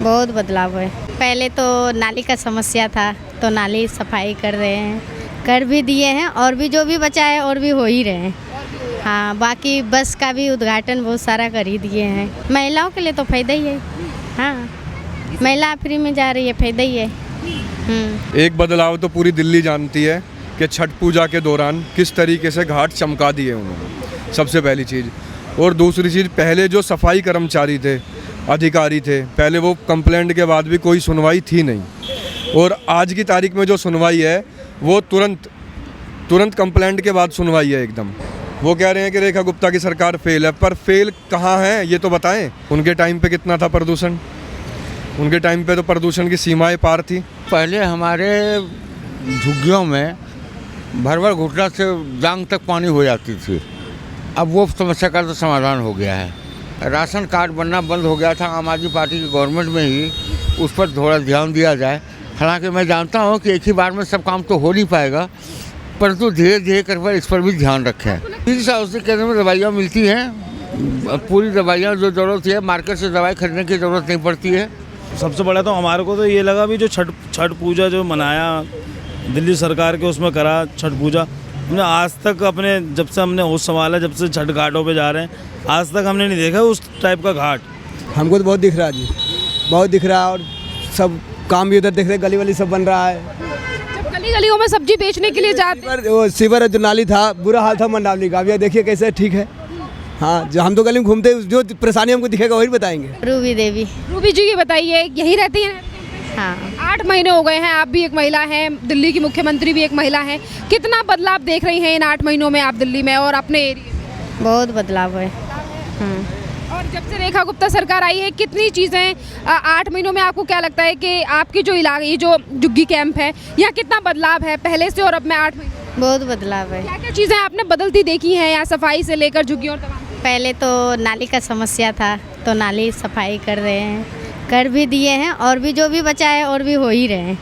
बहुत बदलाव है। पहले तो नाली का समस्या था, तो नाली सफाई कर रहे हैं, कर भी दिए हैं, और भी जो भी बचा है और भी हो ही रहे हैं। हाँ, बाकी बस का भी उद्घाटन बहुत सारा कर ही दिए हैं। महिलाओं के लिए तो फायदा ही है। हाँ, महिला फ्री में जा रही है, फायदा ही है। एक बदलाव तो पूरी दिल्ली जानती है कि छठ पूजा के दौरान किस तरीके से घाट चमका दिए उन्होंने, सबसे पहली चीज़। और दूसरी चीज़, पहले जो सफाई कर्मचारी थे, अधिकारी थे, पहले वो कंप्लेंट के बाद भी कोई सुनवाई थी नहीं, और आज की तारीख में जो सुनवाई है वो तुरंत कंप्लेंट के बाद सुनवाई है एकदम। वो कह रहे हैं कि रेखा गुप्ता की सरकार फेल है, पर फेल कहाँ है ये तो बताएं। उनके टाइम पे कितना था प्रदूषण? उनके टाइम पे तो प्रदूषण की सीमाएं पार थी। पहले हमारे झुग्गियों में भर घुटना से जांग तक पानी हो जाती थी। अब वो समस्या का तो समाधान हो गया है। राशन कार्ड बनना बंद हो गया था आम आदमी पार्टी की गवर्नमेंट में ही, उस पर थोड़ा ध्यान दिया जाए। हालांकि मैं जानता हूं कि एक ही बार में सब काम तो हो नहीं पाएगा, परंतु धीरे धीरे कर इस पर भी ध्यान रखें। इस औषधि केंद्र में दवाइयाँ मिलती हैं, पूरी दवाइयाँ जो ज़रूरत है, मार्केट से दवाई खरीदने की ज़रूरत नहीं पड़ती है। सबसे बड़ा तो हमारे को तो ये लगा भी जो छठ पूजा जो मनाया दिल्ली सरकार के उसमें करा छठ पूजा, हमने आज तक अपने जब से हमने होश संभाला, जब से छठ घाटों पे जा रहे हैं, आज तक हमने नहीं देखा उस टाइप का घाट। हमको तो बहुत दिख रहा है जी, बहुत दिख रहा है, और सब काम भी उधर दिख रहे, गली वली सब बन रहा है। जब गली गलियों में सब्जी बेचने के लिए जाते, वो सीवर जो नाली था, बुरा हाल था मंडावली का, अब देखिए कैसे ठीक है। हाँ, जो हम तो गली में घूमते, जो परेशानी हमको दिखेगा वही बताएंगे। रूबी देवी। रूबी जी, ये बताइए, यही रहती हैं? हाँ, 8 महीने हो गए हैं, आप भी एक महिला हैं, दिल्ली की मुख्यमंत्री भी एक महिला हैं। कितना बदलाव देख रही हैं इन 8 महीनों में आप दिल्ली में और अपने एरिया में? बहुत बदलाव है। और जब से रेखा गुप्ता सरकार आई है, कितनी चीज़ें 8 महीनों में आपको क्या लगता है कि आपकी जो इलाके, ये जो झुग्गी कैंप है, यहाँ कितना बदलाव है पहले से और अब में 8 महीने? बहुत बदलाव है। क्या क्या चीज़ें आपने बदलती देखी हैं यहाँ, सफाई से लेकर झुग्गी और तमाम? पहले तो नाली का समस्या था, तो नाली सफाई कर रहे हैं, कर भी दिए हैं, और भी जो भी बचा है और भी हो ही रहे हैं।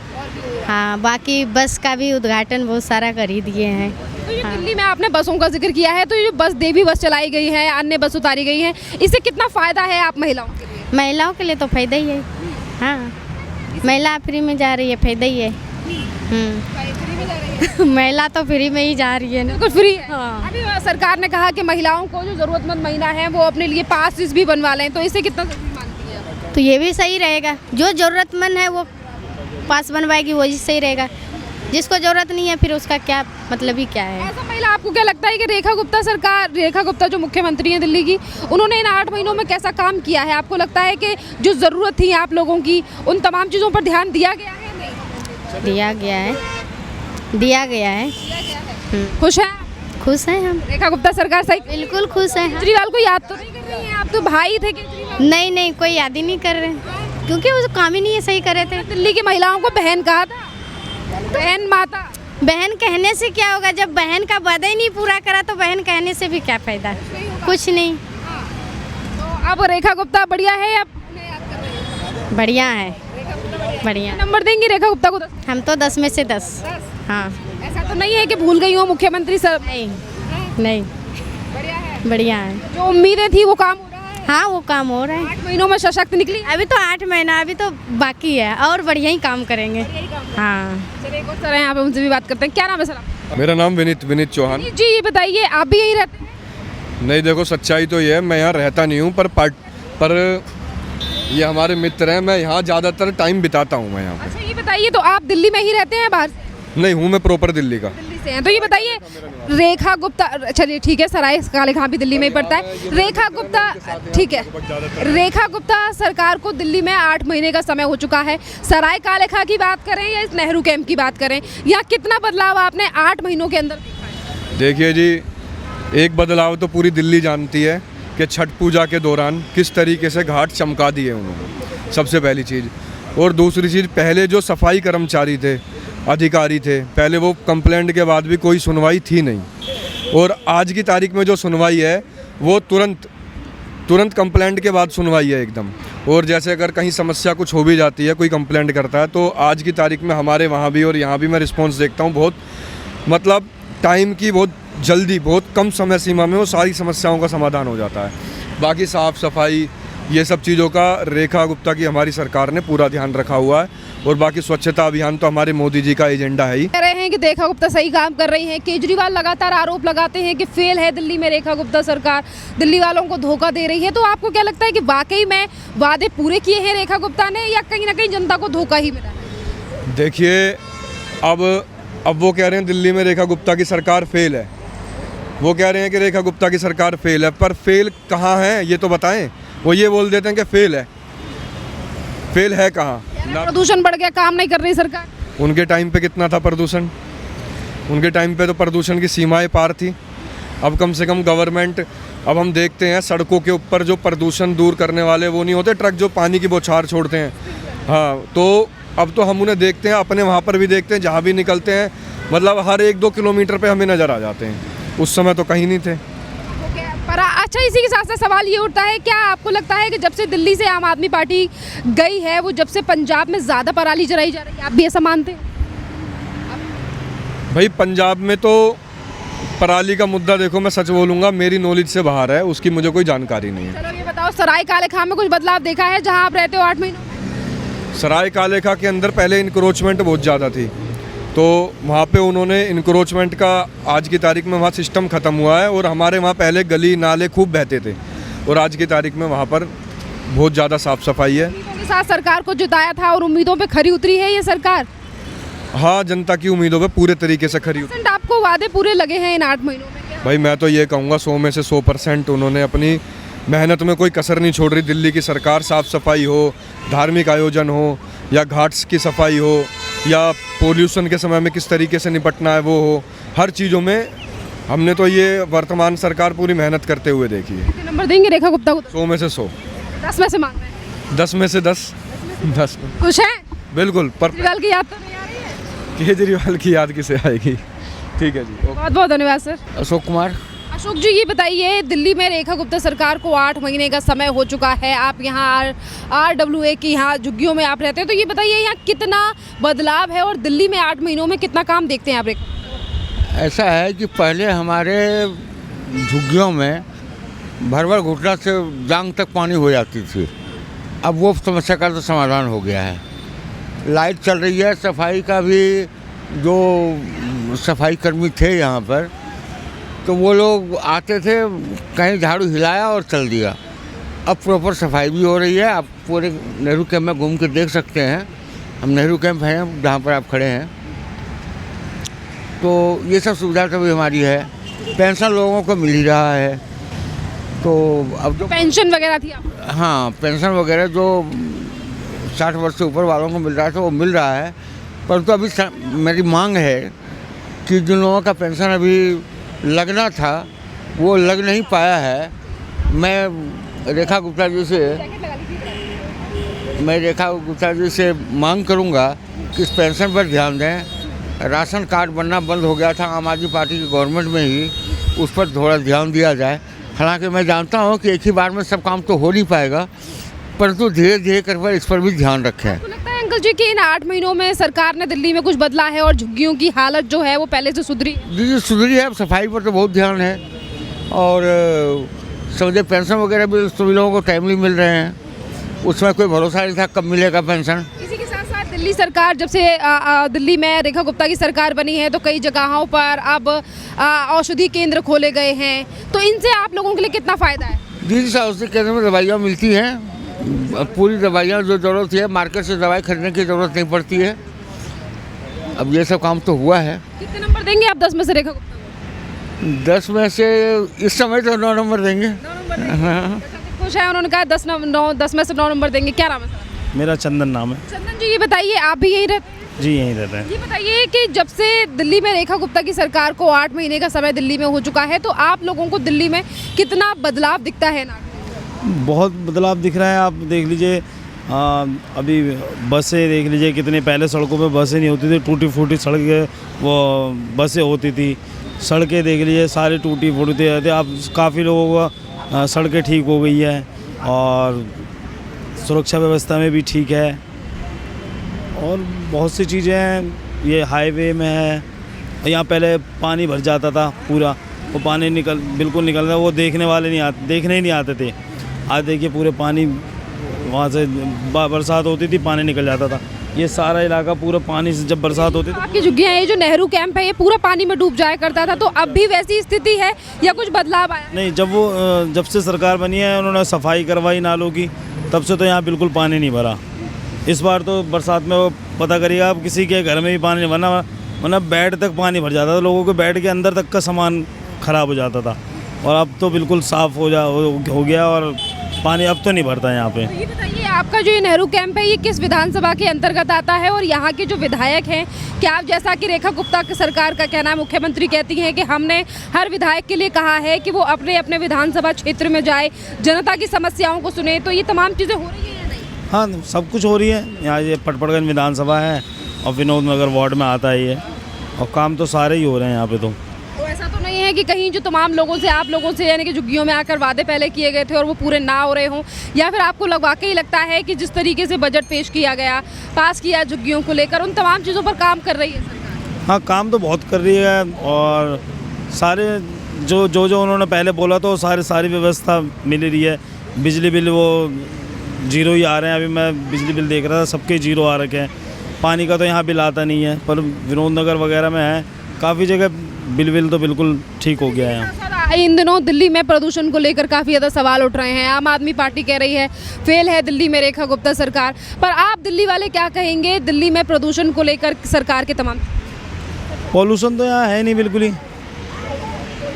हाँ, बाकी बस का भी उद्घाटन बहुत सारा कर ही दिए हैं। तो ये दिल्ली में आपने बसों का जिक्र किया है, तो ये जो बस देवी बस चलाई गई है, अन्य बस उतारी गई है, इससे कितना फ़ायदा है आप महिलाओं के लिए? महिलाओं के लिए तो फायदा ही है। हाँ, महिला फ्री में जा रही है, फायदा ही है। महिला तो फ्री में ही जा रही है ना। बिल्कुल फ्री है। हाँ। अभी सरकार ने कहा कि महिलाओं को, जो ज़रूरतमंद महिला है, वो अपने लिए पास भी बनवा लें, तो इससे कितना जरूरी मानती है? तो ये भी सही रहेगा, जो ज़रूरतमंद है वो पास बनवाएगी, वही सही रहेगा। जिसको ज़रूरत नहीं है फिर उसका क्या मतलब ही क्या है। ऐसा महिला, आपको क्या लगता है कि रेखा गुप्ता जो मुख्यमंत्री हैं दिल्ली की, उन्होंने इन 8 महीनों में कैसा काम किया है? आपको लगता है कि जो ज़रूरत थी आप लोगों की, उन तमाम चीज़ों पर ध्यान दिया गया है? नहीं दिया गया है। खुश हैं? खुश हैं हम। रेखा गुप्ता सरकार सही? बिल्कुल खुश हैं। केजरीवाल को याद तो नहीं कर रही हैं आप? तो भाई थे केजरीवाल। नहीं, कोई याद ही नहीं कर रहे, क्योंकि वो काम ही नहीं है सही कर रहे थे। दिल्ली की महिलाओं को बहन कहा था, बहन माता। बहन कहने से क्या होगा? जब बहन का वादा ही नहीं पूरा करा तो बहन कहने से भी क्या फायदा? कुछ नहीं। तो अब रेखा गुप्ता बढ़िया है या बढ़िया है, बढ़िया। नंबर देंगी रेखा गुप्ता को? 10? हम तो 10 में से 10। हाँ। ऐसा तो नहीं है कि भूल गई हो मुख्यमंत्री सर? नहीं, बढ़िया है। जो उम्मीदें थी वो काम हो रहा है? हाँ, वो काम हो रहा है। 8 महीनों में सशक्त निकली? अभी तो 8 महीना अभी तो बाकी है, और बढ़िया ही काम करेंगे। हाँ। चलिए, एक और सर हैं यहाँ पे, उनसे भी बात करते हैं। क्या नाम है सर आपका? मेरा नाम विनीत चौहान। जी, ये बताइए, आप भी यहीं रहते हैं? नहीं, देखो सच्चाई तो ये है, मैं यहाँ रहता नहीं हूँ, पर ये हमारे मित्र हैं, मैं यहाँ ज़्यादातर टाइम बिताता हूँ मैं यहाँ पे। अच्छा, ये बताइए, तो आप दिल्ली में ही रहते हैं, बाहर से? नहीं हूँ, मैं प्रॉपर दिल्ली का। दिल्ली से हैं। तो ये बताइए, रेखा गुप्ता, चलिए ठीक है, सराय काले खां भी दिल्ली में ही पड़ता है। रेखा गुप्ता, ठीक है, रेखा गुप्ता सरकार को दिल्ली में 8 महीने का समय हो चुका है। सराय काले खां की बात करें या इस नेहरू कैंप की बात करें, या कितना बदलाव आपने 8 महीनों के अंदर देखा है? देखिए जी, एक बदलाव तो पूरी दिल्ली जानती है कि छठ पूजा के दौरान किस तरीके से घाट चमका दिए उन्होंने, सबसे पहली चीज़। और दूसरी चीज़, पहले जो सफाई कर्मचारी थे, अधिकारी थे, पहले वो कंप्लेंट के बाद भी कोई सुनवाई थी नहीं, और आज की तारीख में जो सुनवाई है वो तुरंत कंप्लेंट के बाद सुनवाई है एकदम। और जैसे अगर कहीं समस्या कुछ हो भी जाती है, कोई कंप्लेंट करता है, तो आज की तारीख में हमारे वहाँ भी और यहाँ भी मैं रिस्पॉन्स देखता हूँ, बहुत मतलब टाइम की बहुत जल्दी, बहुत कम समय सीमा में वो सारी समस्याओं का समाधान हो जाता है। बाकी साफ़ सफाई ये सब चीज़ों का रेखा गुप्ता की हमारी सरकार ने पूरा ध्यान रखा हुआ है। और बाकी स्वच्छता अभियान तो हमारे मोदी जी का एजेंडा है ही। कह रहे हैं कि रेखा गुप्ता सही काम कर रही हैं। केजरीवाल लगातार आरोप लगाते हैं कि फेल है दिल्ली में रेखा गुप्ता सरकार, दिल्ली वालों को धोखा दे रही है। तो आपको क्या लगता है कि वाकई में वादे पूरे किए हैं रेखा गुप्ता ने, या कहीं ना कहीं जनता को धोखा ही मिला? देखिए, अब वो कह रहे हैं दिल्ली में रेखा गुप्ता की सरकार फेल है। वो कह रहे हैं कि रेखा गुप्ता की सरकार फेल है, पर फेल कहाँ है ये तो बताएं। वो ये बोल देते हैं कि फेल है कहाँ? प्रदूषण बढ़ गया, काम नहीं कर रही सरकार। उनके टाइम पे कितना था प्रदूषण? उनके टाइम पे तो प्रदूषण की सीमाएं पार थी। अब कम से कम गवर्नमेंट, अब हम देखते हैं सड़कों के ऊपर जो प्रदूषण दूर करने वाले वो नहीं होते ट्रक जो पानी की बौछार छोड़ते हैं। हाँ, तो अब तो हम उन्हें देखते हैं, अपने वहाँ पर भी देखते हैं, जहाँ भी निकलते हैं मतलब हर 1-2 किलोमीटर पे हमें नज़र आ जाते हैं। उस समय तो कहीं नहीं थे। पर अच्छा, इसी के साथ साथ सवाल ये उठता है, क्या आपको लगता है कि जब से दिल्ली से आम आदमी पार्टी गई है, वो जब से पंजाब में ज़्यादा पराली जलाई जा रही है, आप भी ऐसा मानते हैं? भाई पंजाब में तो पराली का मुद्दा देखो, मैं सच बोलूँगा मेरी नॉलेज से बाहर है, उसकी मुझे कोई जानकारी नहीं है। चलो ये बताओ, सराय काले खां में कुछ बदलाव देखा है जहाँ आप रहते हो 8 महीनों? सराय काले खां के अंदर पहले इंक्रोचमेंट बहुत ज़्यादा थी, तो वहाँ पे उन्होंने इंक्रोचमेंट का आज की तारीख में वहाँ सिस्टम ख़त्म हुआ है। और हमारे वहाँ पहले गली नाले खूब बहते थे, और आज की तारीख में वहाँ पर बहुत ज़्यादा साफ़ सफाई है। उम्मीदों के साथ सरकार को जिताया था और उम्मीदों पे खरी उतरी है ये सरकार? हाँ, जनता की उम्मीदों पे पूरे तरीके से खरी उतरी। आपको वादे पूरे लगे हैं इन 8 महीनों में क्या? भाई मैं तो ये कहूँगा 100 में से 100% उन्होंने अपनी मेहनत में कोई कसर नहीं छोड़ रही। दिल्ली की सरकार, साफ़ सफाई हो, धार्मिक आयोजन हो, या घाट्स की सफाई हो, या पोल्यूशन के समय में किस तरीके से निपटना है वो हो, हर चीज़ों में हमने तो ये वर्तमान सरकार पूरी मेहनत करते हुए देखी है। कितने नंबर देंगे रेखा गुप्ता को? 100 में से 100। 10 में से मांग रहे हैं? 10 में से 10। 10 में खुश हैं? बिल्कुल। पर केजरीवाल की याद तो नहीं आ रही है? केजरीवाल की याद किसे आएगी? ठीक है जी, बहुत बहुत धन्यवाद सर। अशोक कुमार। अशोक जी, ये बताइए, दिल्ली में रेखा गुप्ता सरकार को 8 महीने का समय हो चुका है। आप यहाँ RWA की यहाँ झुग्गियों में आप रहते हैं, तो ये बताइए यहाँ कितना बदलाव है और दिल्ली में 8 महीनों में कितना काम देखते हैं आप? ऐसा है कि पहले हमारे झुग्गियों में भर घुटना से जांग तक पानी हो जाती थी। अब वो समस्या का तो समाधान हो गया है। लाइट चल रही है, सफाई का भी जो सफाई कर्मी थे यहाँ पर, तो वो लोग आते थे, कहीं झाड़ू हिलाया और चल दिया। अब प्रॉपर सफाई भी हो रही है। आप पूरे नेहरू कैंप में घूम के देख सकते हैं। हम नेहरू कैंप हैं जहाँ पर आप खड़े हैं, तो ये सब सुविधा तो भी हमारी है। पेंशन लोगों को मिल ही रहा है। तो अब जो पेंशन वगैरह थी आप? हाँ, पेंशन वगैरह जो 60 वर्ष से ऊपर वालों को मिल रहा था वो मिल रहा है। परंतु अभी मेरी मांग है कि जिन लोगों का पेंशन अभी लगना था वो लग नहीं पाया है। मैं रेखा गुप्ता जी से मांग करूंगा कि इस पेंशन पर ध्यान दें। राशन कार्ड बनना बंद हो गया था आम आदमी पार्टी की गवर्नमेंट में ही, उस पर थोड़ा ध्यान दिया जाए। हालांकि मैं जानता हूं कि एक ही बार में सब काम तो हो नहीं पाएगा, परंतु धीरे धीरे कर इस पर भी ध्यान रखें। लगता है अंकल जी कि इन 8 महीनों में सरकार ने दिल्ली में कुछ बदला है और झुग्गियों की हालत जो है वो पहले से सुधरी? जी सुधरी है। अब सफाई पर तो बहुत ध्यान है, और समझे पेंशन वगैरह भी सभी लोगों को टाइमली मिल रहे हैं। उसमें कोई भरोसा नहीं था कब मिलेगा पेंशन। इसी के साथ साथ दिल्ली सरकार, जब से दिल्ली में रेखा गुप्ता की सरकार बनी है, तो कई जगहों पर अब औषधि केंद्र खोले गए हैं, तो इनसे आप लोगों के लिए कितना फ़ायदा है? जी, औषधि केंद्र में दवाइयाँ मिलती हैं, पूरी दवाइयाँ जो ज़रूरत है, मार्केट से दवाई खरीदने की ज़रूरत नहीं पड़ती है। अब ये सब काम तो हुआ है। कितने नंबर देंगे आप 10 में से रेखा गुप्ता को? 10 में से इस समय तो 9 नंबर देंगे। 9 नंबर देंगे। खुश है, उन्होंने कहा 10 में से 9 नंबर देंगे। क्या नाम है सर? मेरा चंदन नाम है। चंदन जी, ये बताइए, आप भी यहीं रहते? जी, यहीं रहते हैं। ये बताइए कि जब से दिल्ली में रेखा गुप्ता की सरकार को 8 महीने का समय दिल्ली में हो चुका है, तो आप लोगों को दिल्ली में कितना बदलाव दिखता है? ना बहुत बदलाव दिख रहा है। आप देख लीजिए, अभी बसें देख लीजिए, कितने पहले सड़कों पे बसें नहीं होती थी, टूटी फूटी सड़कें वो बसें होती थी। सड़कें देख लीजिए, सारी टूटी फूटी थी। अब काफ़ी लोगों को सड़कें ठीक हो गई है, और सुरक्षा व्यवस्था में भी ठीक है, और बहुत सी चीज़ें हैं। ये हाईवे में है, यहाँ पहले पानी भर जाता था पूरा, वो पानी बिल्कुल निकलता, वो देखने वाले नहीं आते, देखने ही नहीं आते थे। आज देखिए पूरे पानी वहाँ से बरसात होती थी पानी निकल जाता था। ये सारा इलाका पूरा पानी से जब बरसात होती थी। आपकी झुग्गियाँ, ये जो नेहरू कैंप है, ये पूरा पानी में डूब जाया करता था, तो अब भी वैसी स्थिति है या कुछ बदलाव आया? नहीं, जब से सरकार बनी है उन्होंने सफाई करवाई नालों की, तब से तो यहाँ बिल्कुल पानी नहीं भरा। इस बार तो बरसात में वो पता करिएगा आप, किसी के घर में भी पानी नहीं भरना, वरना बेड तक पानी भर जाता था, लोगों के बेड के अंदर तक का सामान ख़राब हो जाता था। और अब तो बिल्कुल साफ़ हो गया और पानी अब तो नहीं भरता यहाँ पे। ये बताइए, आपका जो ये नेहरू कैंप है, ये किस विधानसभा के अंतर्गत आता है और यहाँ के जो विधायक हैं, क्या आप, जैसा कि रेखा गुप्ता की सरकार का कहना है, मुख्यमंत्री कहती हैं कि हमने हर विधायक के लिए कहा है कि वो अपने अपने विधानसभा क्षेत्र में जाए, जनता की समस्याओं को सुने, तो ये तमाम चीज़ें हो रही है या नहीं? हाँ, सब कुछ हो रही है। यहाँ ये पटपड़गंज विधानसभा है और विनोद नगर वार्ड में आता है ये, और काम तो सारे ही हो रहे हैं यहाँ पे। तो ऐसा तो नहीं है कि कहीं जो तमाम लोगों से, आप लोगों से, यानी कि झुग्गियों में आकर वादे पहले किए गए थे और वो पूरे ना हो रहे हों, या फिर आपको वाकई लगता है कि जिस तरीके से बजट पेश किया गया, पास किया झुग्गियों को लेकर, उन तमाम चीज़ों पर काम कर रही है सरकार? हाँ, काम तो बहुत कर रही है और सारे जो उन्होंने पहले बोला तो सारी व्यवस्था मिल रही है। बिजली बिल वो जीरो ही आ रहे हैं, अभी मैं बिजली बिल देख रहा था, सबके जीरो आ रखे हैं। पानी का तो यहाँ बिल आता नहीं है, पर विनोद नगर वगैरह में है, काफ़ी जगह बिल तो बिल्कुल ठीक हो गया है यहाँ। इन दिनों दिल्ली में प्रदूषण को लेकर काफ़ी ज़्यादा सवाल उठ रहे हैं। आम आदमी पार्टी कह रही है फेल है दिल्ली में रेखा गुप्ता सरकार, पर आप दिल्ली वाले क्या कहेंगे दिल्ली में प्रदूषण को लेकर सरकार के तमाम? पॉल्यूशन तो यहाँ है नहीं बिल्कुल ही।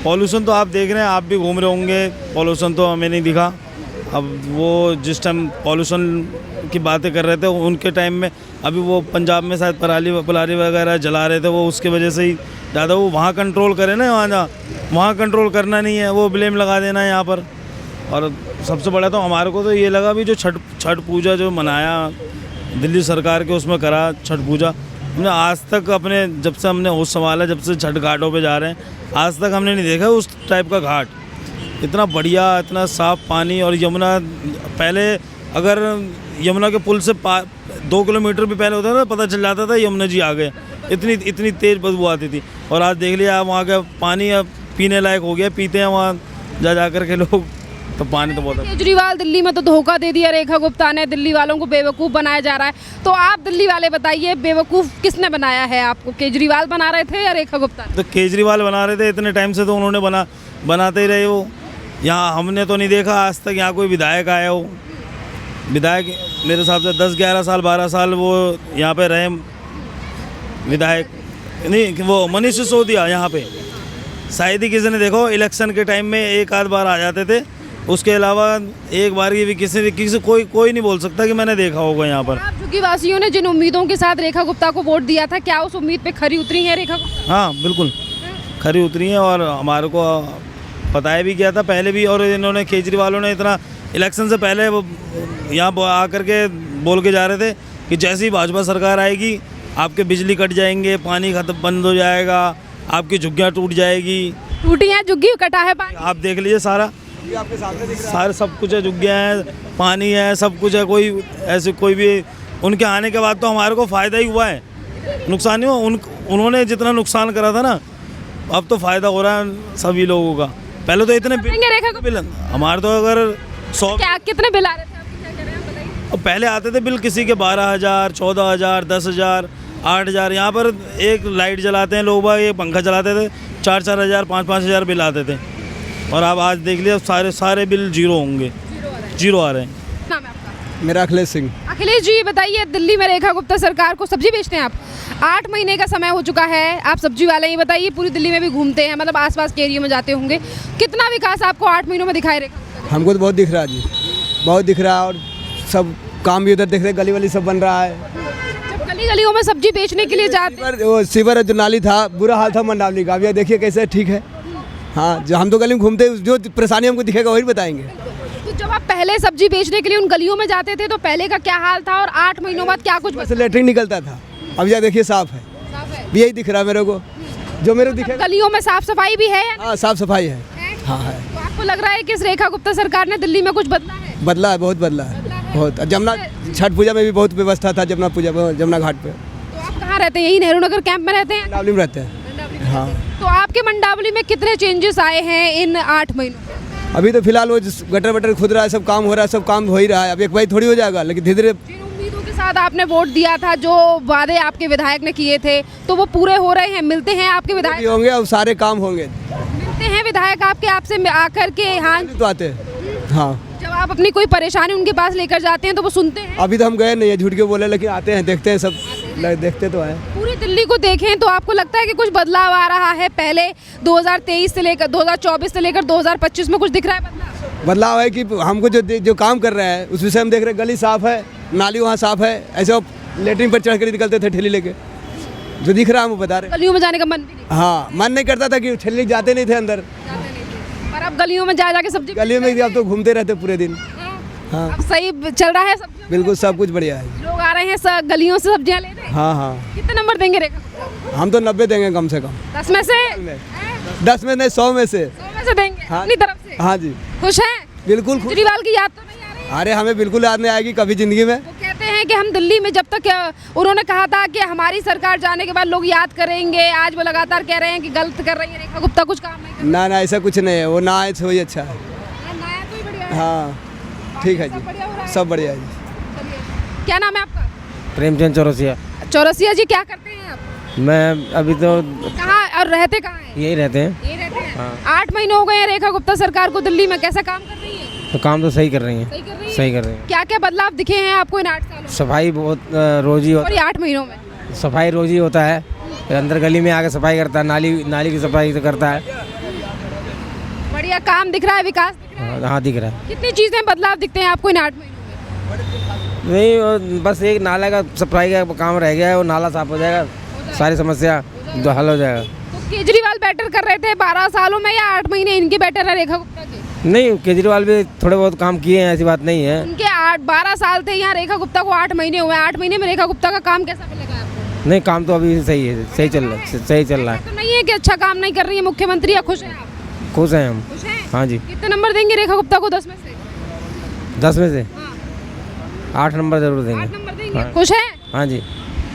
पॉल्यूशन तो आप देख रहे हैं, आप भी घूम रहे होंगे, पॉल्यूशन तो हमें नहीं दिखा। अब वो जिस टाइम पॉल्यूशन की बातें कर रहे थे उनके टाइम में, अभी वो पंजाब में शायद पराली वगैरह जला रहे थे, वो उसके वजह से ही ज़्यादा वो वहाँ कंट्रोल करे ना, वहाँ कंट्रोल करना नहीं है, वो ब्लेम लगा देना है यहाँ पर। और सबसे बड़ा तो हमारे को तो ये लगा भी जो छठ पूजा जो मनाया दिल्ली सरकार के उसमें करा छठ पूजा, हमने आज तक अपने, जब से हमने होश संभाला, जब से छठ घाटों पे जा रहे हैं, आज तक हमने नहीं देखा उस टाइप का घाट। इतना बढ़िया, इतना साफ़ पानी। और यमुना, पहले अगर यमुना के पुल से 2 किलोमीटर भी पहले होता था, पता चल जाता था यमुना जी आ गए, इतनी तेज़ बदबू आती थी। और आज देख लिया आप, वहाँ का पानी अब पीने लायक हो गया, पीते हैं वहाँ जा कर के लोग, तो पानी तो बहुत है। केजरीवाल दिल्ली में तो धोखा दे दिया रेखा गुप्ता ने, दिल्ली वालों को बेवकूफ़ बनाया जा रहा है। तो आप दिल्ली वाले बताइए, बेवकूफ़ किसने बनाया है आपको? केजरीवाल बना रहे थे या रेखा गुप्ता? तो केजरीवाल बना रहे थे, इतने टाइम से तो उन्होंने बनाते ही रहे वो। यहाँ हमने तो नहीं देखा आज तक यहाँ कोई विधायक आया हो। विधायक मेरे हिसाब से 10-11 साल 12 साल वो यहाँ पे रहे विधायक, नहीं वो मनीष सिसोदिया यहाँ पे शायद ही किसी ने देखो। इलेक्शन के टाइम में एक आध बार आ जाते थे, उसके अलावा एक बार की भी किसी कोई नहीं बोल सकता कि मैंने देखा होगा यहाँ पर। आप झुग्गी वासियों ने जिन उम्मीदों के साथ रेखा गुप्ता को वोट दिया था, क्या उस उम्मीद पे खरी उतरी है रेखा गुप्ता? हाँ बिल्कुल खरी उतरी है, और हमारे को बताया भी गया था पहले भी। और इन्होंने, केजरीवालों ने इतना इलेक्शन से पहले वो यहाँ आकर के बोल के जा रहे थे कि जैसे ही भाजपा सरकार आएगी आपके बिजली कट जाएंगे, पानी खत्म बंद हो जाएगा, आपकी झुग्गियाँ टूट जाएगी। टूटी है झुग्गी, कटा है पानी? आप देख लीजिए सारा सारे सब कुछ है, झुग्गियाँ हैं, पानी है, सब कुछ है। कोई ऐसे कोई भी, उनके आने के बाद तो हमारे को फ़ायदा ही हुआ है, नुकसान नहीं हुआ। उन्होंने जितना नुकसान करा था ना, अब तो फ़ायदा हो रहा है सभी लोगों का। पहले तो इतने बिल हमारे तो अगर 100 कितने बिल आ रहे थे आपके, क्या कह रहे हैं बताइए? अब पहले आते थे बिल किसी के 12,000, 14,000, 10,000, 8,000। यहाँ पर एक लाइट जलाते हैं लोग, एक पंखा चलाते थे, 4-4 हज़ार 5-5 हज़ार बिल आते थे। और अब आज देख लिया सारे बिल जीरो होंगे, जीरो आ रहे हैं। नाम है आपका? मेरा अखिलेश सिंह। अखिलेश जी, बताइए, दिल्ली में रेखा गुप्ता सरकार को सब्जी बेचते हैं आप, 8 महीने का समय हो चुका है, आप सब्जी वाले ही बताइए, पूरी दिल्ली में भी घूमते हैं, मतलब आसपास के एरिया में जाते होंगे, कितना विकास आपको 8 महीनों में दिखाई रेखा? हमको तो बहुत दिख रहा है जी, बहुत दिख रहा है। और सब काम भी उधर देख रहे, गली वाली सब बन रहा है। जब गलियों में सब्जी बेचने के लिए जाते, वो सीवर जो नाली था, बुरा हाल था मंडावली का, अभी देखिए कैसे ठीक है। हाँ, जो हम तो गली में घूमते, जो परेशानी हमको दिखेगा वही बताएंगे। तो जब आप पहले सब्जी बेचने के लिए उन गलियों में जाते थे तो पहले का क्या हाल था और 8 महीनों बाद क्या कुछ? बस लेटरिन निकलता था, अब यह देखिए साफ है, यही दिख रहा है मेरे को, जो मेरे को दिखेगा। गलियों में साफ सफाई भी है? हाँ, साफ सफाई है। हाँ है। तो आपको लग रहा है कि इस रेखा गुप्ता सरकार ने दिल्ली में कुछ बदला है? बदला है, बहुत बदला है, बहुत। जमुना छठ पूजा में भी बहुत व्यवस्था था, जमुना घाट पे। तो आप कहाँ रहते हैं? यही नेहरू नगर कैंप में रहते हैं? मंडावली में रहते हैं। हाँ। तो आपके मंडावली में कितने चेंजेस आए हैं इन 8 महीनों? अभी तो फिलहाल वो गटर वटर खुद रहा है, सब काम हो रहा है, सब काम हो ही रहा है। अब एक भाई थोड़ी हो जाएगा, लेकिन धीरे धीरे जिन उम्मीदों के साथ आपने वोट दिया था, जो वादे आपके विधायक ने किए थे, तो वो पूरे हो रहे हैं? मिलते हैं आपके विधायक? होंगे, अब सारे काम होंगे। मिलते हैं विधायक आपके आपसे आकर के? हाँ, तो आते हैं। हाँ, जब आप अपनी कोई परेशानी उनके पास लेकर जाते हैं तो वो सुनते हैं? अभी तो हम गए नहीं है, झूठ के बोले, लेकिन आते हैं, देखते हैं, सब देखते तो हैं। पूरी दिल्ली को देखें तो आपको लगता है कि कुछ बदलाव आ रहा है? पहले 2023 से लेकर 2024 से लेकर 2025 में कुछ दिख रहा है बदलाव? बदलाव है कि हमको जो काम कर रहा है उस विषय हम देख रहे हैं। गली साफ है, नाली वहाँ साफ है, ऐसे वो लेटरिन पर चढ़ कर निकलते थे ठेली लेके, जो दिख रहा है हम बता रहे हैं। गलियों में जाने का मन भी नहीं? हाँ, मन नहीं करता था कि ठेली जाते नहीं थे अंदर, पर अब गलियों में जा जाके सब्जी गलियों में अब तो घूमते रहते पूरे दिन। हाँ, अब सही चल रहा है सब? बिल्कुल सब कुछ बढ़िया है। लोग आ रहे हैं गलियों से सब्जियां लेने? हाँ हाँ, कितने नंबर देंगे रेखा गुप्ता? हम तो 90 देंगे कम से कम। 10 में से? 10 में नहीं, 100 में से। 100 में से देंगे? हाँ। अपनी तरफ से? हाँ जी, खुश हैं? बिल्कुल खुश। केजरीवाल की याद तो नहीं आ रही? अरे हमें बिल्कुल याद नहीं आएगी कभी ज़िंदगी में। वो कहते हैं कि हम दिल्ली में जब तक, उन्होंने कहा था कि हमारी सरकार जाने के बाद लोग याद करेंगे, आज वो लगातार कह रहे हैं कि गलत कर रही है रेखा गुप्ता, कुछ काम नहीं कर ना ना, ऐसा कुछ नहीं है, वो ना आए तो ही अच्छा है। रही। नया तो ही बढ़िया है। हाँ ठीक है सब बढ़िया हो रहा जी, है? सब बढ़िया है जी। चलिए। क्या नाम है आपका? प्रेमचंद चौरसिया। चौरसिया जी, क्या करते हैं आप? मैं अभी तो कहाँ और रहते कहाँ हैं? यही रहते हैं। ये रहते हैं? 8 महीने हो गए हैं रेखा गुप्ता सरकार को दिल्ली में, कैसा काम कर रही है? तो काम तो सही कर रही हैं। सही कर रही है? सही कर रही हैं। क्या क्या बदलाव दिखे हैं आपको इन 8 सालों में सफाई बहुत रोज ही और होता ये 8 महीनों में? सफाई रोज ही होता है। अंदर गली में आके सफाई करता है, नाली की सफाई तो करता है। बढ़िया काम दिख रहा है, विकास दिख रहा है? हाँ दिख रहा है। कितनी चीजें बदलाव दिखते हैं आपको इन 8 महीनों में? नहीं, बस एक नाला का सफाई का काम रह गया है, वो नाला साफ हो जाएगा, सारी समस्या जो हल हो जाएगा। तो केजरीवाल बेटर कर रहे थे 12 सालों में, या 8 महीने इनके बेटर है रेखा गुप्ता के? नहीं, केजरीवाल भी थोड़े बहुत काम किए हैं, ऐसी बात नहीं है। उनके 12 साल थे यहाँ, रेखा गुप्ता को 8 महीने हुए। 8 महीने में रेखा गुप्ता का काम कैसा लगा आपको? नहीं, काम तो अभी सही है, सही चल रहा है, सही चल रहा है। तो नहीं है कि अच्छा काम नहीं कर रही है मुख्यमंत्री, या खुश हैं आप? खुश हैं हम। खुश हैं? हाँ जी। कितने नंबर देंगे रेखा गुप्ता को 10 में से? 10 में से हाँ, 8 नंबर जरूर देंगे। 8 नंबर देंगे। खुश हैं? हाँ जी।